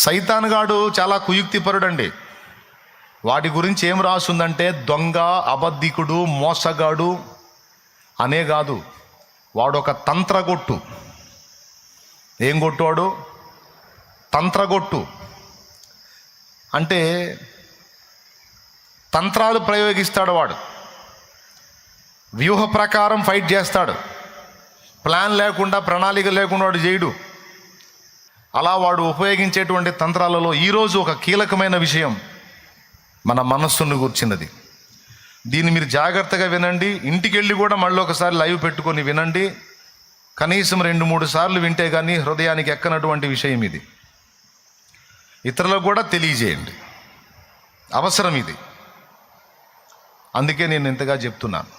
సైతానుగాడు చాలా కుయుక్తిపరుడండి. వాటి గురించి ఏం రాస్తుందంటే దొంగ, అబద్ధికుడు, మోసగాడు అనే కాదు, వాడు ఒక తంత్రగొట్టు. ఏం కొట్టువాడు? తంత్రగొట్టు. అంటే తంత్రాలు ప్రయోగిస్తాడు వాడు, వ్యూహ ప్రకారం ఫైట్ చేస్తాడు. ప్లాన్ లేకుండా, ప్రణాళిక లేకుండా వాడు చేయడు. అలా వాడు ఉపయోగించేటువంటి తంత్రాలలో ఈరోజు ఒక కీలకమైన విషయం మన మనస్సును కూర్చున్నది. దీన్ని మీరు జాగ్రత్తగా వినండి. ఇంటికి వెళ్ళి కూడా మళ్ళీ ఒకసారి లైవ్ పెట్టుకొని వినండి. కనీసం 2-3 సార్లు వింటే కానీ హృదయానికి ఎక్కనటువంటి విషయం ఇది. ఇతరులకు కూడా తెలియజేయండి, అవసరం ఇది. అందుకే నేను ఇంతగా చెప్తున్నాను.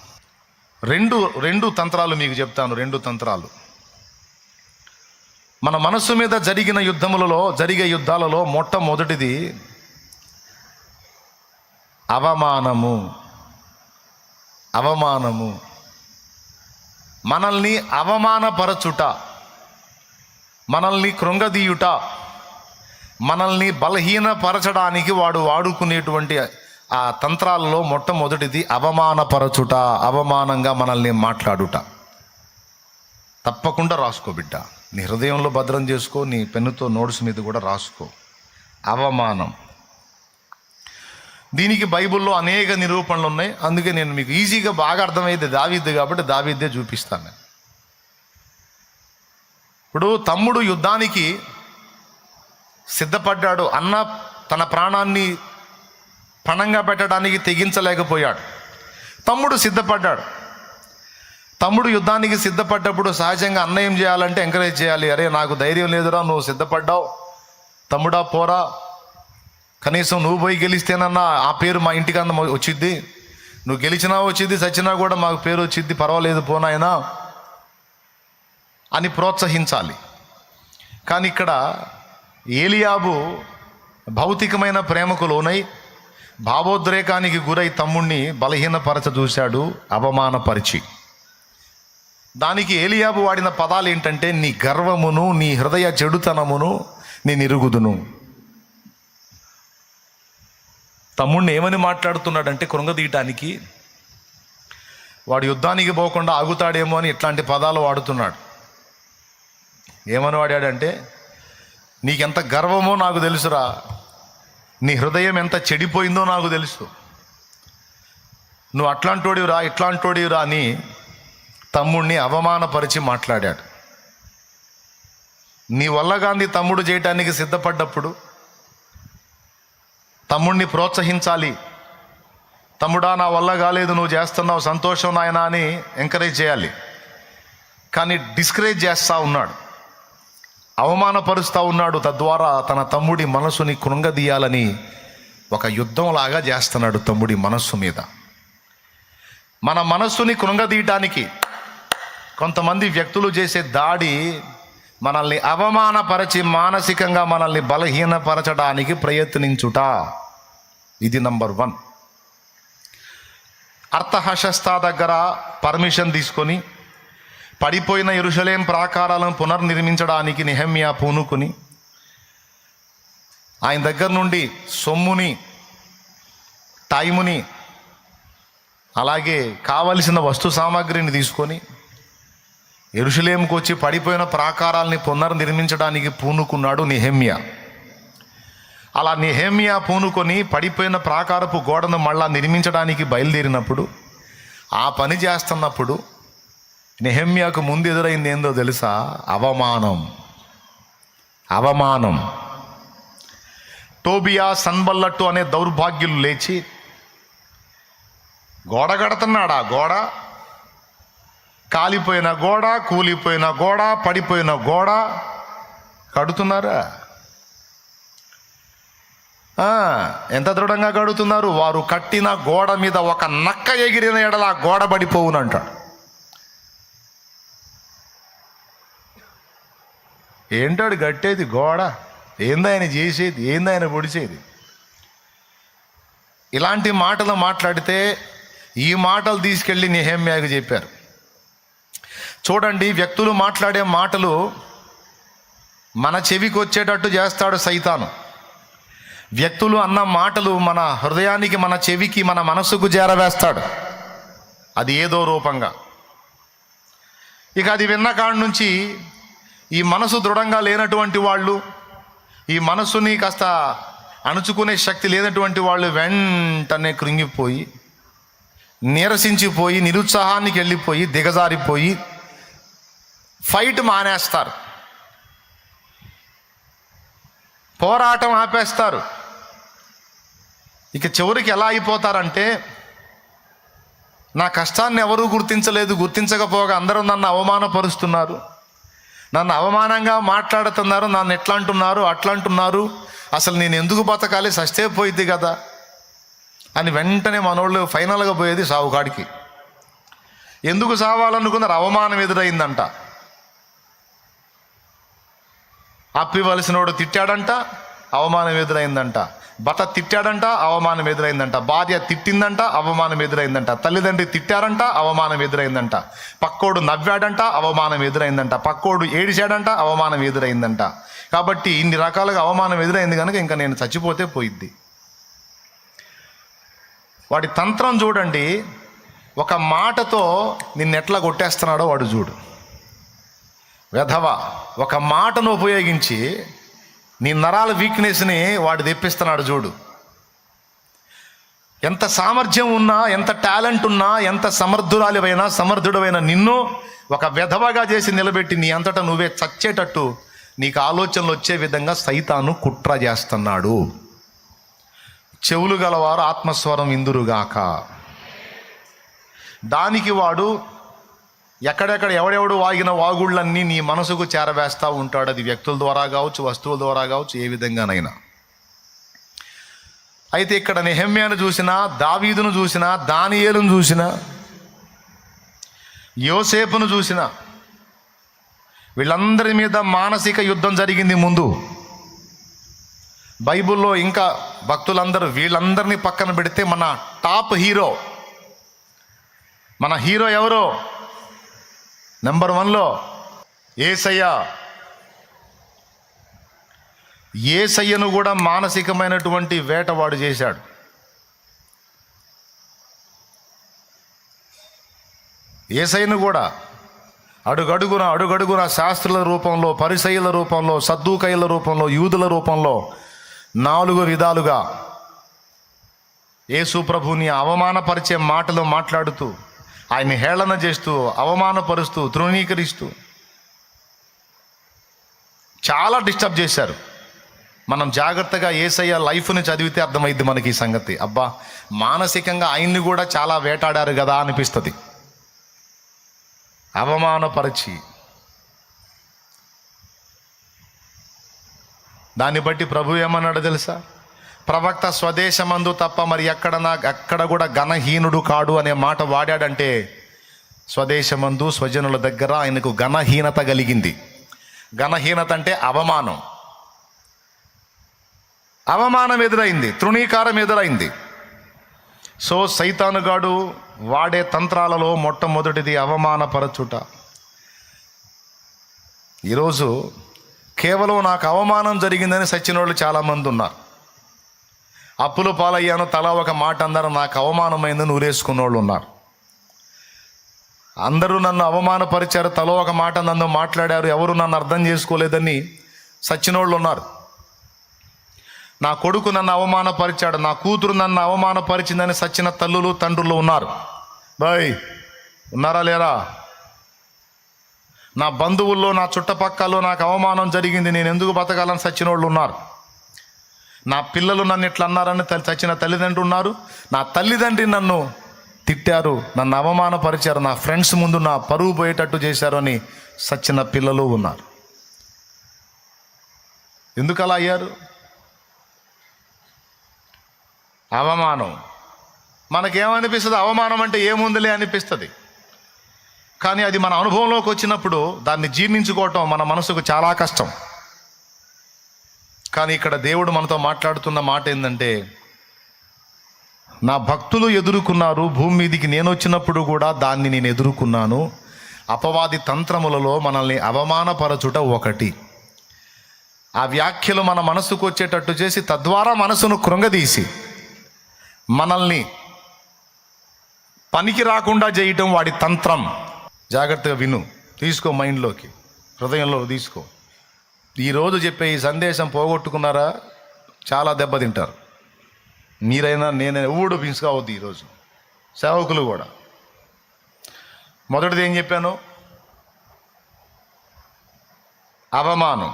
రెండు తంత్రాలు మీకు చెప్తాను. 2 తంత్రాలు. మన మనస్సు మీద జరిగే యుద్ధాలలో మొట్టమొదటిది అవమానము. మనల్ని అవమానపరచుట, మనల్ని కృంగదీయుట, మనల్ని బలహీనపరచడానికి వాడు వాడుకునేటువంటి ఆ తంత్రాలలో మొట్టమొదటిది అవమానపరచుట, అవమానంగా మనల్ని మాట్లాడుట. తప్పకుండా రాసుకో బిడ్డ, నీ హృదయంలో భద్రం చేసుకో, నీ పెన్నుతో నోట్స్ మీద కూడా రాసుకో. అవమానం. దీనికి బైబిల్లో అనేక నిరూపణలు ఉన్నాయి. అందుకే నేను మీకు ఈజీగా బాగా అర్థమైంది దావీదు కాబట్టి దావీదే చూపిస్తాను. ఇప్పుడు తమ్ముడు యుద్ధానికి సిద్ధపడ్డాడు. అన్న తన ప్రాణాన్ని పణంగా పెట్టడానికి తెగించలేకపోయాడు. తమ్ముడు సిద్ధపడ్డాడు. తమ్ముడు యుద్ధానికి సిద్ధపడ్డప్పుడు సహజంగా అన్న ఏం చేయాలంటే ఎంకరేజ్ చేయాలి. అరే నాకు ధైర్యం లేదురా, నువ్వు సిద్ధపడ్డావు తమ్ముడా, పోరా, కనీసం నువ్వు పోయి గెలిస్తేనన్నా ఆ పేరు మా ఇంటికన్నా వచ్చిద్ది, నువ్వు గెలిచినా వచ్చింది, చచ్చినా కూడా మాకు పేరు వచ్చిద్ది, పర్వాలేదు పోనాయనా అని ప్రోత్సహించాలి. కానీ ఇక్కడ ఏలియాబు భౌతికమైన ప్రేమకు లోనై భావోద్రేకానికి గురై తమ్ముణ్ణి బలహీనపరచ చూశాడు, అవమానపరిచి. దానికి ఏలియాబు వాడిన పదాలు ఏంటంటే నీ గర్వమును, నీ హృదయ చెడుతనమును నేను ఎరుగుదును. తమ్ముడిని ఏమని మాట్లాడుతున్నాడంటే కృంగదీయటానికి, వాడు యుద్ధానికి పోకుండా ఆగుతాడేమో అని ఇట్లాంటి పదాలు వాడుతున్నాడు. ఏమని వాడాడంటే నీకెంత గర్వమో నాకు తెలుసురా, నీ హృదయం ఎంత చెడిపోయిందో నాకు తెలుసు, నువ్వు అట్లాంటోడివిరా ఇట్లాంటోడివిరా అని తమ్ముడిని అవమానపరిచి మాట్లాడాడు. నీ వల్ల గాంధీ తమ్ముడు చేయటానికి సిద్ధపడ్డప్పుడు తమ్ముడిని ప్రోత్సహించాలి. తమ్ముడా నా వల్ల కాలేదు, నువ్వు చేస్తున్నావు, సంతోషం నాయనా అని ఎంకరేజ్ చేయాలి. కానీ డిస్కరేజ్ చేస్తూ ఉన్నాడు, అవమానపరుస్తూ ఉన్నాడు. తద్వారా తన తమ్ముడి మనసుని కృంగదీయాలని ఒక యుద్ధంలాగా చేస్తున్నాడు తమ్ముడి మనస్సు మీద. మన మనస్సుని కృంగదీయటానికి కొంతమంది వ్యక్తులు చేసే దాడి మనల్ని అవమానపరచి మానసికంగా మనల్ని బలహీనపరచడానికి ప్రయత్నించుట. ఇది నంబర్ 1. అర్తహషస్తా దగ్గర పర్మిషన్ తీసుకొని పడిపోయిన యెరూషలేం ప్రాకారాలను పునర్నిర్మించడానికి నెహెమ్యా పూనుకుని ఆయన దగ్గర నుండి సొమ్ముని, టైముని, అలాగే కావలసిన వస్తు సామాగ్రిని తీసుకొని యెరూషలేముకు వచ్చి పడిపోయిన ప్రాకారాలని పునర్నిర్మించడానికి పూనుకున్నాడు నెహెమ్యా. అలా నెహెమ్యా పూనుకొని పడిపోయిన ప్రాకారపు గోడను మళ్ళా నిర్మించడానికి బయలుదేరినప్పుడు, ఆ పని చేస్తున్నప్పుడు నెహెమ్యాకు ముందు ఎదురైంది ఏందో తెలుసా? అవమానం. టోబియా, సన్బల్లట్టు అనే దౌర్భాగ్యులు లేచి గోడ కడుతున్నాడు. ఆ గోడ కాలిపోయిన గోడ, కూలిపోయిన గోడ, పడిపోయిన గోడ కడుతున్నారా? ఎంత దృఢంగా కడుతున్నారు. వారు కట్టిన గోడ మీద ఒక నక్క ఎగిరిన ఎడల ఆ గోడ పడిపోవునంటాడు. ఏంటాడు కట్టేది గోడ? ఏందాయన చేసేది? ఏందాయన పొడిచేది? ఇలాంటి మాటలు మాట్లాడితే ఈ మాటలు తీసుకెళ్ళి నెహెమ్యాకు చెప్పారు. చూడండి, వ్యక్తులు మాట్లాడే మాటలు మన చెవికి వచ్చేటట్టు చేస్తాడు సైతాను. వ్యక్తులు అన్న మాటలు మన హృదయానికి, మన చెవికి, మన మనసుకు చేరవేస్తాడు, అది ఏదో రూపంగా. ఇక అది విన్న కాడి నుంచి ఈ మనసు దృఢంగా లేనటువంటి వాళ్ళు, ఈ మనసుని కాస్త అణుచుకునే శక్తి లేనటువంటి వాళ్ళు వెంటనే కృంగిపోయి, నీరసించిపోయి, నిరుత్సాహానికి వెళ్ళిపోయి, దిగజారిపోయి ఫైట్ మానేస్తారు, పోరాటం ఆపేస్తారు. ఇక చివరికి ఎలా అయిపోతారంటే, నా కష్టాన్ని ఎవరూ గుర్తించకపోగా అందరూ నన్ను అవమానపరుస్తున్నారు, నన్ను అవమానంగా మాట్లాడుతున్నారు, నన్ను ఎట్లా అంటున్నారు, అట్లా అంటున్నారు, అసలు నేను ఎందుకు బతకాలి, సస్తే పోయిద్ది కదా అని వెంటనే మనోళ్ళు ఫైనల్గా పోయేది సావుకాడికి. ఎందుకు సావాలనుకున్నారు? అవమానం ఎదురైందంట. అప్పివలసినోడు తిట్టాడంట, అవమానం ఎదురైందంట. భర్త తిట్టాడంట, అవమానం ఎదురైందంట. భార్య తిట్టిందంట, అవమానం ఎదురైందంట. తల్లిదండ్రి తిట్టారంట, అవమానం ఎదురైందంట. పక్కోడు నవ్వాడంట, అవమానం ఎదురైందంట. పక్కోడు ఏడిచాడంట, అవమానం ఎదురైందంట. కాబట్టి ఇన్ని రకాలుగా అవమానం ఎదురైంది కనుక ఇంకా నేను చచ్చిపోతే పోయిద్ది. వాడి తంత్రం చూడండి, ఒక మాటతో నిన్నెట్లా కొట్టేస్తున్నాడో వాడు చూడు. వెధవ ఒక మాటను ఉపయోగించి నీ నరాల వీక్నెస్ని వాడు తెప్పిస్తున్నాడు చూడు. ఎంత సామర్థ్యం ఉన్నా, ఎంత టాలెంట్ ఉన్నా, ఎంత సమర్థుడైన నిన్ను ఒక వెధవగా చేసి నిలబెట్టి నీ అంతటా నువ్వే చచ్చేటట్టు నీకు ఆలోచనలు వచ్చే విధంగా సైతాను కుట్ర చేస్తున్నాడు. చెవులు గలవారు ఆత్మస్వరం ఇందురుగాక. దానికి వాడు ఎక్కడెక్కడ ఎవడెవడు వాగిన వాగుళ్ళన్నీ నీ మనసుకు చేరవేస్తూ ఉంటాడు. అది వ్యక్తుల ద్వారా కావచ్చు, వస్తువుల ద్వారా కావచ్చు, ఏ విధంగానైనా. అయితే ఇక్కడ నెహెమ్యాను చూసినా, దావీదును చూసినా, దానియేలును చూసినా, యోసేపును చూసినా, వీళ్ళందరి మీద మానసిక యుద్ధం జరిగింది ముందు. బైబిల్లో ఇంకా భక్తులందరూ వీళ్ళందరినీ పక్కన పెడితే మన టాప్ హీరో, మన హీరో ఎవరో? నెంబర్ 1లో యేసయ్య. యేసయ్యను కూడా మానసికమైనటువంటి వేటవాడు చేశాడు. యేసయ్యను కూడా అడుగడుగున శాస్త్రుల రూపంలో, పరిసయ్యుల రూపంలో, సద్దూకయ్యుల రూపంలో, యూదుల రూపంలో 4 విధాలుగా యేసు ప్రభుని అవమానపరిచే మాటలు మాట్లాడుతూ, ఆయన హేళన చేస్తూ, అవమానపరుస్తూ, తృణీకరిస్తూ చాలా డిస్టర్బ్ చేశారు. మనం జాగ్రత్తగా యేసయ్య లైఫ్ని చదివితే అర్థమైద్ది మనకి ఈ సంగతి. అబ్బా, మానసికంగా ఆయన్ని కూడా చాలా వేటాడారు కదా అనిపిస్తుంది. అవమానపరిచి దాన్ని బట్టి ప్రభు ఏమన్నాడు తెలుసా? ప్రవక్త స్వదేశమందు తప్ప మరి ఎక్కడ కూడా ఘనహీనుడు కాడు అనే మాట వాడాడంటే, స్వదేశమందు స్వజనుల దగ్గర ఆయనకు ఘనహీనత కలిగింది. ఘనహీనత అంటే అవమానం ఎదురైంది, తృణీకారం ఎదురైంది. సో సైతానుగాడు వాడే తంత్రాలలో మొట్టమొదటిది అవమానపరచుట. ఈరోజు కేవలం నాకు అవమానం జరిగిందని సచ్చినోళ్ళు చాలామంది ఉన్నారు. అప్పుల పాలయ్యాను, తలా ఒక మాట అందరూ నాకు అవమానమైందని ఊరేసుకున్న వాళ్ళు ఉన్నారు. అందరూ నన్ను అవమానపరిచారు, తలో ఒక మాట నన్ను మాట్లాడారు, ఎవరు నన్ను అర్థం చేసుకోలేదని సచ్చినోళ్ళు ఉన్నారు. నా కొడుకు నన్ను అవమానపరిచాడు, నా కూతురు నన్ను అవమానపరిచిందని సచ్చిన తల్లులు తండ్రులు ఉన్నారు. బాయ్ ఉన్నారా లేరా? నా బంధువుల్లో, నా చుట్టపక్కల్లో నాకు అవమానం జరిగింది, నేను ఎందుకు బతకాలని సచ్చినోళ్ళు ఉన్నారు. నా పిల్లలు నన్ను ఇట్లా అన్నారని చచ్చిన తల్లిదండ్రులు ఉన్నారు. నా తల్లిదండ్రి నన్ను తిట్టారు, నన్ను అవమానపరిచారు, నా ఫ్రెండ్స్ ముందు నా పరువు పోయేటట్టు చేశారు అని సచ్చిన పిల్లలు ఉన్నారు. ఎందుకు అలా అయ్యారు? అవమానం. మనకేమనిపిస్తుంది? అవమానం అంటే ఏముందిలే అనిపిస్తుంది. కానీ అది మన అనుభవంలోకి వచ్చినప్పుడు దాన్ని జీర్ణించుకోవటం మన మనసుకు చాలా కష్టం. కానీ ఇక్కడ దేవుడు మనతో మాట్లాడుతున్న మాట ఏంటంటే, నా భక్తులు ఎదుర్కొన్నారు, భూమి మీదికి నేను వచ్చినప్పుడు కూడా దాన్ని నేను ఎదుర్కొన్నాను. అపవాది తంత్రములలో మనల్ని అవమానపరచుట ఒకటి. ఆ వ్యాఖ్యలు మన మనసుకు వచ్చేటట్టు చేసి తద్వారా మనసును కృంగదీసి మనల్ని పనికి రాకుండా చేయటం వాడి తంత్రం. జాగ్రత్తగా విను, తీసుకో, మైండ్లోకి, హృదయంలో తీసుకో. ఈరోజు చెప్పే ఈ సందేశం పోగొట్టుకున్నారా చాలా దెబ్బతింటారు. మీరైనా నేనైనా ఎవడు పిసుకావద్దు ఈరోజు, సేవకులు కూడా. మొదటిది ఏం చెప్పాను? అవమానం.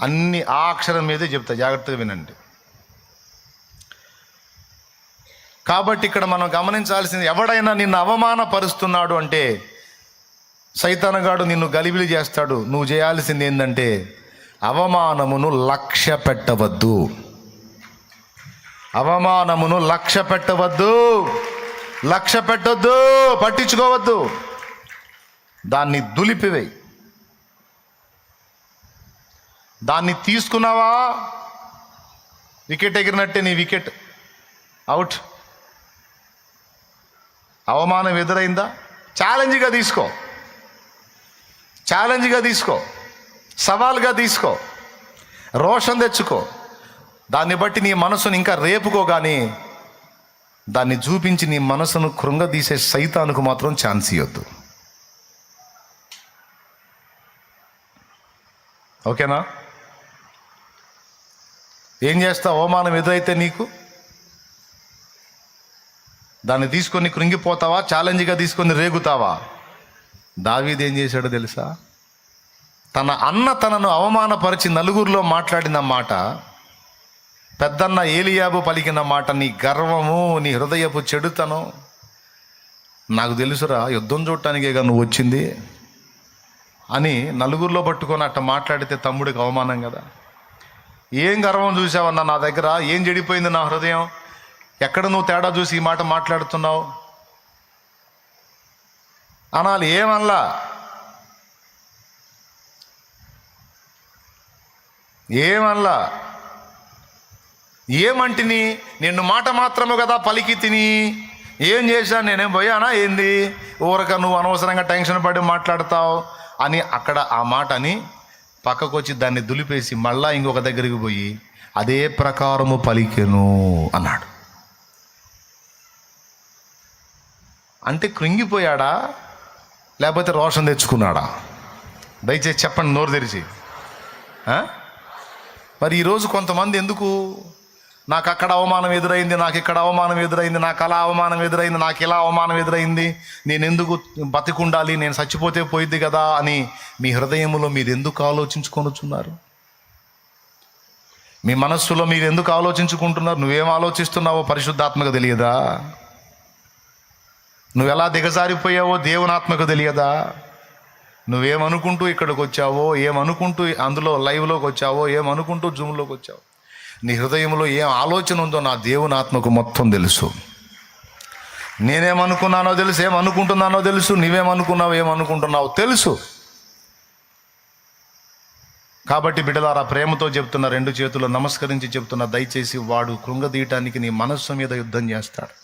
అన్ని ఆ అక్షరం మీదే చెప్తా, జాగ్రత్తగా వినండి. కాబట్టి ఇక్కడ మనం గమనించాల్సింది, ఎవడైనా నిన్ను అవమానపరుస్తున్నాడు అంటే సైతానగాడు నిన్ను గలిబిలి చేస్తాడు. నువ్వు చేయాల్సింది ఏంటంటే అవమానమును లక్ష్య పెట్టవద్దు. అవమానమును లక్ష్య పెట్టవద్దు, లక్ష్య పెట్టొద్దు, పట్టించుకోవద్దు. దాన్ని దులిపివేయి. దాన్ని తీసుకున్నావా, వికెట్ ఎగిరినట్టే, నీ వికెట్ అవుట్. అవమానం ఎదురైందా, ఛాలెంజ్గా తీసుకో, ఛాలెంజ్గా తీసుకో, సవాల్గా తీసుకో, రోషం తెచ్చుకో. దాన్ని బట్టి నీ మనసును ఇంకా రేపుకో, కానీ దాన్ని చూపించి నీ మనసును కృంగదీసే సైతానుకు మాత్రం ఛాన్స్ ఇవ్వద్దు. ఓకేనా? ఏం చేస్తావు? అవమానం ఎదురైతే నీకు దాన్ని తీసుకొని కృంగిపోతావా, ఛాలెంజ్గా తీసుకొని రేగుతావా? దావీదు ఏం చేశాడో తెలుసా? తన అన్న తనను అవమానపరిచి నలుగురిలో మాట్లాడిన మాట, పెద్దన్న ఏలియాబు పలికిన మాట, నీ గర్వము, నీ హృదయపు చెడుతనం నాకు తెలుసురా, యుద్ధం చూడటానికేగా నువ్వు వచ్చింది అని నలుగురిలో పట్టుకొని అట్ట మాట్లాడితే తమ్ముడికి అవమానం కదా. ఏం గర్వం చూసావన్నా నా దగ్గర? ఏం చెడిపోయింది నా హృదయం? ఎక్కడ నువ్వు తేడా చూసి ఈ మాట మాట్లాడుతున్నావు అనాలి. ఏమనలా, ఏమనలా. ఏమంటిని? నిన్ను మాట మాత్రము కదా పలికి తిని, ఏం చేశాను, నేనేం పోయానా ఏంది, ఊరక నువ్వు అనవసరంగా టెన్షన్ పడి మాట్లాడతావు అని అక్కడ ఆ మాట అని పక్కకు వచ్చి దాన్ని దులిపేసి మళ్ళా ఇంకొక దగ్గరికి పోయి అదే ప్రకారము పలికెను అన్నాడు. అంటే కృంగిపోయాడా లేకపోతే రోషం తెచ్చుకున్నాడా? దయచేసి చెప్పండి నోరు తెరిచి. మరి ఈరోజు కొంతమంది ఎందుకు, నాకు అక్కడ అవమానం ఎదురైంది, నాకు ఇక్కడ అవమానం ఎదురైంది, నాకు అలా అవమానం ఎదురైంది, నాకు ఇలా అవమానం ఎదురైంది, నేను ఎందుకు బతికుండాలి, నేను చచ్చిపోతే పోయిద్ది కదా అని మీ హృదయంలో మీరు ఎందుకు ఆలోచించుకొనుచున్నారు? మీ మనస్సులో మీరు ఎందుకు ఆలోచించుకుంటున్నారు? నువ్వేం ఆలోచిస్తున్నావో పరిశుద్ధాత్మకు తెలియదా? నువ్వు ఎలా దిగజారిపోయావో దేవుని ఆత్మకు తెలియదా? నువ్వేమనుకుంటూ ఇక్కడికి వచ్చావో, ఏమనుకుంటూ అందులో లైవ్లోకి వచ్చావో, ఏమనుకుంటూ జూమ్లోకి వచ్చావో, నీ హృదయంలో ఏం ఆలోచన ఉందో నా దేవుని ఆత్మకు మొత్తం తెలుసు. నేనేమనుకున్నానో తెలుసు, ఏమనుకుంటున్నానో తెలుసు, నువ్వేమనుకున్నావు, ఏమనుకుంటున్నావు తెలుసు. కాబట్టి బిడ్డలారా, ప్రేమతో చెప్తున్నా, రెండు చేతులు నమస్కరించి చెప్తున్నా, దయచేసి వాడు కృంగదీయటానికి నీ మనస్సు మీద యుద్ధం చేస్తాడు.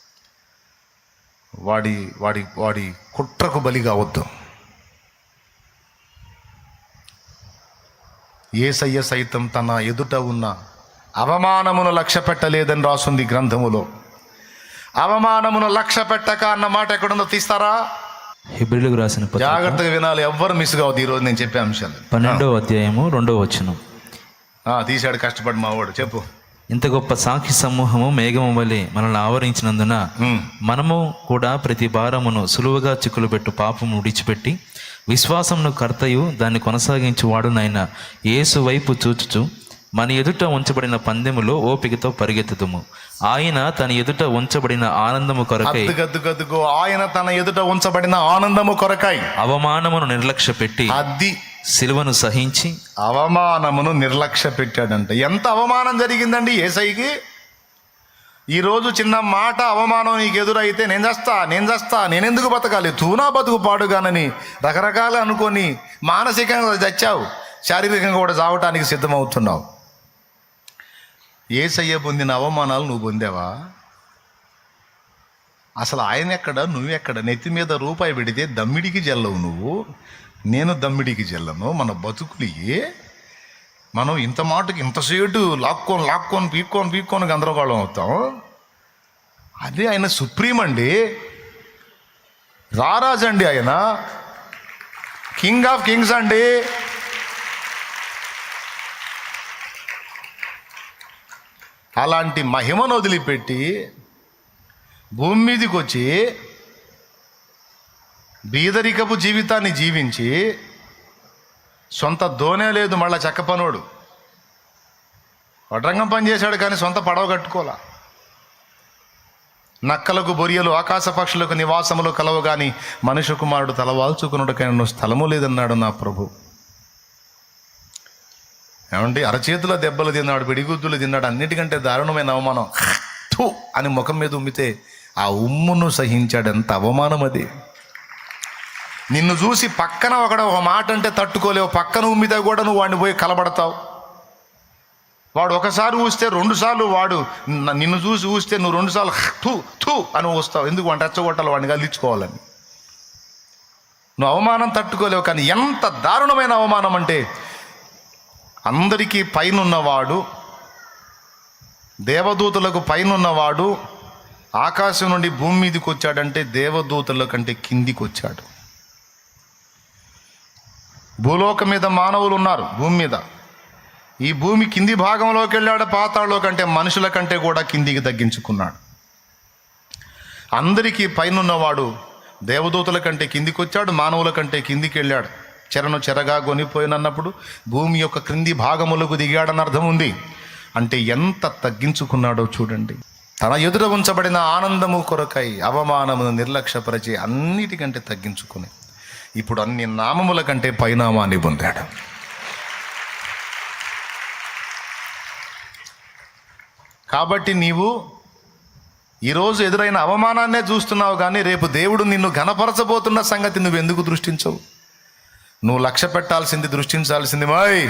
వాడి వాడి వాడి కుట్రకు బలి కావద్దు. యేసయ్య సైతం తన ఎదుట ఉన్న అవమానమును లక్ష్య పెట్టలేదని రాసుంది గ్రంథములో. అవమానమును లక్ష్య పెట్టక అన్న మాట ఎక్కడుందో తీస్తారా? హెబ్రీయులకు రాసిన పత్రిక, జాగ్రత్తగా వినాలి, ఎవ్వరు మిస్ కావద్దు ఈరోజు నేను చెప్పే అంశాలు. 12వ అధ్యాయము 2వ వచనం. తీశాడు కష్టపడి మావాడు. చెప్పు. ఇంత గొప్ప సాక్షి సమూహము మేఘము వలె మనల్ని ఆవరించినందున మనము కూడా ప్రతి భారమును సులువుగా చిక్కులు పెట్టు పాపము విడిచిపెట్టి విశ్వాసమును కర్తయు దాన్ని కొనసాగించు వాడునైన యేసు వైపు చూచుచు మన ఎదుట ఉంచబడిన పందెములో ఓపికతో పరిగెత్తుదుము. ఆయన తన ఎదుట ఉంచబడిన ఆనందము కొరకై, ఆయన తన ఎదుట ఉంచబడిన ఆనందము కొరకై అవమానమును నిర్లక్ష్య పెట్టి సిలువను సహించి, అవమానమును నిర్లక్ష్య పెట్టాడంట. ఎంత అవమానం జరిగిందండి యేసయ్యకి. ఈరోజు చిన్న మాట అవమానం నీకు ఎదురైతే నేను చేస్తా, నేనెందుకు బతకాలి, తూనా బతుకు పాడుగానని రకరకాలు అనుకొని మానసికంగా చచ్చావు, శారీరకంగా కూడా చావటానికి సిద్ధమవుతున్నావు. యేసయ్య పొందిన అవమానాలు నువ్వు పొందావా? అసలు ఆయన ఎక్కడ, నువ్వెక్కడ? నెత్తి మీద రూపాయి పెడితే దమ్మిడికి జల్లవు నువ్వు, నేను దమ్మిడికి జల్లను. మన బతుకులు మనం ఇంత మాటకి ఇంతసేటు లాక్కొని పీక్కొని గందరగోళం అవుతాం. అదే ఆయన సుప్రీం అండి, రారాజు అండి, ఆయన కింగ్ ఆఫ్ కింగ్స్ అండి. అలాంటి మహిమను వదిలిపెట్టి భూమి మీదకి వచ్చి బీదరికపు జీవితాన్ని జీవించి, సొంత దోనే లేదు, మళ్ళా చెక్క పనోడు వడ్రంగం పని చేశాడు కానీ సొంత పడవ కట్టుకోలా. నక్కలకు బొరియలు ఆకాశ పక్షులకు నివాసములు కలవు గాని మనుష్య కుమారుడు తలవాల్చుకున్నట్టుకైనా స్థలము లేదన్నాడు నా ప్రభు. ఏమంటే అరచేతుల దెబ్బలు తిన్నాడు, పిడిగుద్దులు తిన్నాడు, అన్నిటికంటే దారుణమైన అవమానం థూ అని ముఖం మీద ఉమ్మితే ఆ ఉమ్మును సహించాడు. ఎంత అవమానం అది! నిన్ను చూసి పక్కన ఒక మాట అంటే తట్టుకోలేవు, పక్కన ఉమ్మితే కూడా నువ్వు వాడిని పోయి కలబడతావు. వాడు ఒకసారి ఊస్తే 2 సార్లు, వాడు నిన్ను చూసి ఊస్తే నువ్వు 2 సార్లు థూ థూ అని ఊస్తావు. ఎందుకు? వాడిని రెచ్చగొట్టాలి, వాడిని గల్లించుకోవాలని. నువ్వు అవమానం తట్టుకోలేవు. కానీ ఎంత దారుణమైన అవమానం అంటే, అందరికీ పైనున్నవాడు, దేవదూతలకు పైనున్నవాడు ఆకాశం నుండి భూమి మీదకి వచ్చాడంటే దేవదూతల కంటే కిందికి వచ్చాడు. భూలోకం మీద మానవులు ఉన్నారు, భూమి మీద. ఈ భూమి కింది భాగంలోకి వెళ్ళాడు, పాతాళలో కంటే మనుషుల కంటే కూడా కిందికి తగ్గించుకున్నాడు. అందరికీ పైనున్నవాడు దేవదూతల కంటే కిందికి వచ్చాడు, మానవుల కంటే కిందికి వెళ్ళాడు. చెరను చెరగా కొనిపోయినన్నప్పుడు భూమి యొక్క క్రింది భాగములకు దిగాడని అర్థం ఉంది. అంటే ఎంత తగ్గించుకున్నాడో చూడండి. తన ఎదుట ఉంచబడిన ఆనందము కొరకై అవమానమును నిర్లక్ష్యపరిచి అన్నిటికంటే తగ్గించుకుని ఇప్పుడు అన్ని నామముల కంటే పైనామాన్ని పొందాడు. కాబట్టి నీవు ఈరోజు ఎదురైన అవమానాన్నే చూస్తున్నావు, కానీ రేపు దేవుడు నిన్ను ఘనపరచబోతున్న సంగతి నువ్వు ఎందుకు దృష్టించవు? నువ్వు లక్ష్య పెట్టాల్సింది, దృష్టించాల్సింది మాయ్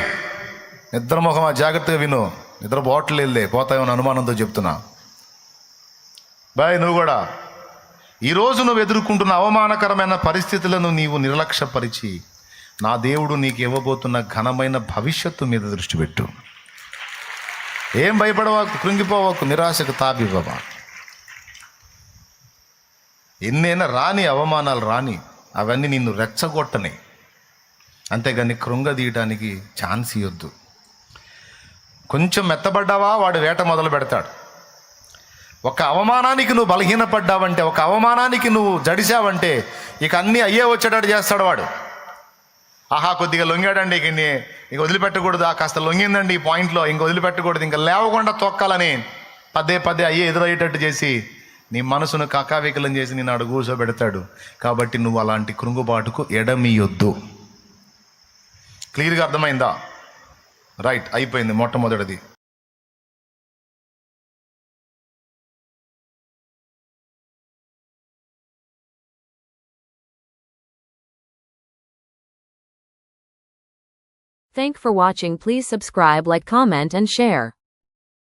నిద్రముఖమా, జాగ్రత్తగా విను. నిద్ర పోవట్లేదులే, పోతాయని అనుమానంతో చెప్తున్నా బాయ్. నువ్వు కూడా ఈరోజు నువ్వు ఎదుర్కొంటున్న అవమానకరమైన పరిస్థితులను నీవు నిర్లక్ష్యపరిచి నా దేవుడు నీకు ఇవ్వబోతున్న ఘనమైన భవిష్యత్తు మీద దృష్టి పెట్టు. ఏం భయపడవాకు, కృంగిపోవాకు, నిరాశకు తాపివ్వవా. ఎన్నైనా రాని అవమానాలు రాని, అవన్నీ నిన్ను రెచ్చగొట్టని, అంతేగాని కృంగదీయటానికి ఛాన్స్ ఇవ్వద్దు. కొంచెం మెత్తబడ్డావా వాడు వేట మొదలు పెడతాడు. ఒక అవమానానికి నువ్వు బలహీనపడ్డావంటే, ఒక అవమానానికి నువ్వు జడిసావంటే ఇక అన్నీ అయ్యే వచ్చేటట్టు చేస్తాడు వాడు. ఆహా కొద్దిగా లొంగాడండి, ఇక వదిలిపెట్టకూడదు, కాస్త లొంగిందండి ఈ పాయింట్లో, ఇంక వదిలిపెట్టకూడదు, ఇంకా లేవకుండా తొక్కాలని పదే అయ్యే ఎదురయ్యేటట్టు చేసి నీ మనసును కాకావికలం చేసి నేను అడుగు కూర్చోబెడతాడు. కాబట్టి నువ్వు అలాంటి కృంగుబాటుకు ఎడమియొద్దు. క్లియర్గా అర్థమైందా? రైట్, అయిపోయింది మొట్టమొదటిది. Thank for watching. Please subscribe, like, comment and share.